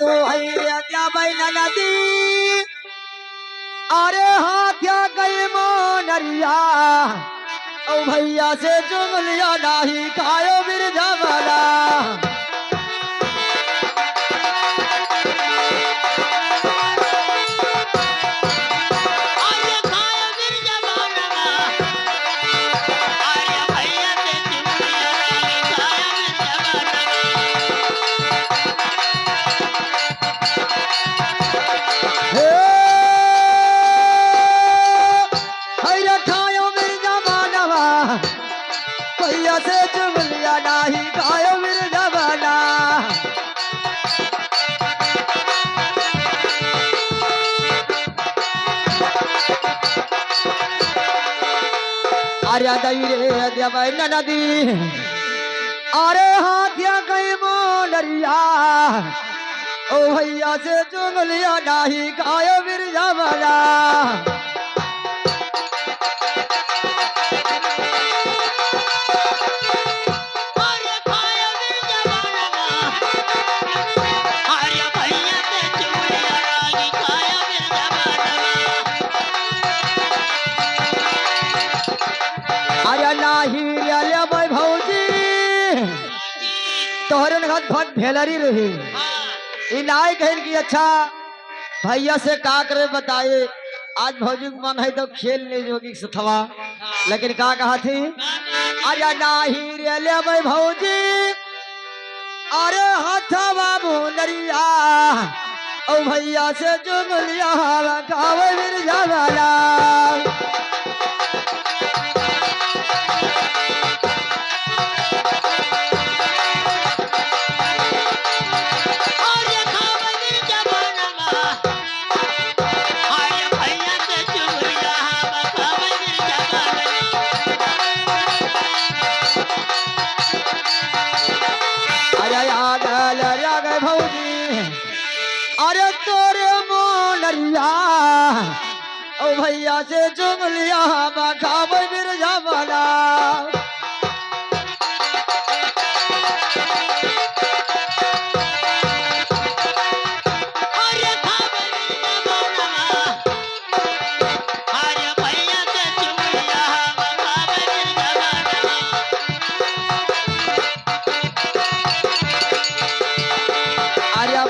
तो क्या बैना नदी अरे हाँ क्या गई मोनरिया ओ भैया से चुंगलिया नाही खायो बिरजा वाला से चुगलिया नाही खायो बिरजा वाला अरे दई रे दिया बैना नदी अरे हाथिया गई मोनरिया ओ भैया से चुगलिया नाही खायो बिरजा वाला तोहरे घात फट भेलरी रही इनाय कहन की अच्छा भैया से का करे बताए आज भौजी मन है तो खेल ले जोगी सथवा लेकिन का कहा थी अरे नाही रे ले भाई भौजी अरे हथवा भुनरिया ओ भैया से जुगलिया खावे बिरजा वाला अरे तोरे मोनरिया ओ भैया से चुगलिया खावे बिरजा वाला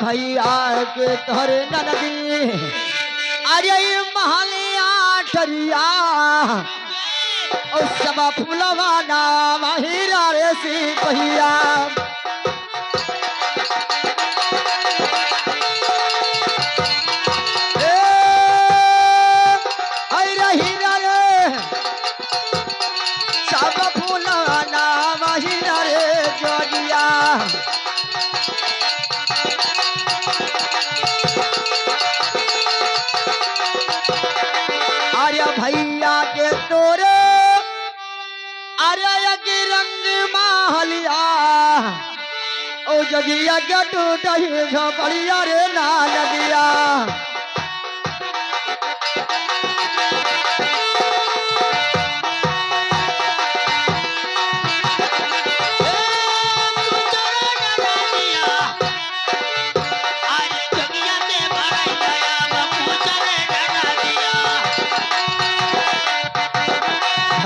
भैया के तोरे नदी अरे महलिया ठरिया और सब फूलवा नाम हीरा रे सिपहिया हीरा रे सब फूलवा नाम हीरा रे जोगिया भैया के तोरे अरे के रंग महलिया ओ जगिया के टूटही झोपड़िया रे ना लगिया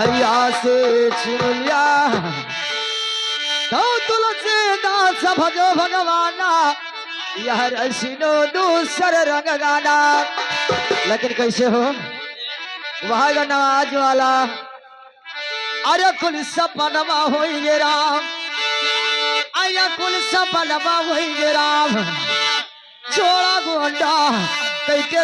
भैया से चुगलिया तो तुलसीदास भजो भगवाना यह रसिनो दूसर रंग गाना लेकिन कैसे हो वह नवाज वाला अरे कुल सपनमा होइगे राम आया कुल सपनमा होइगे राम छोड़ा गोंडा कैके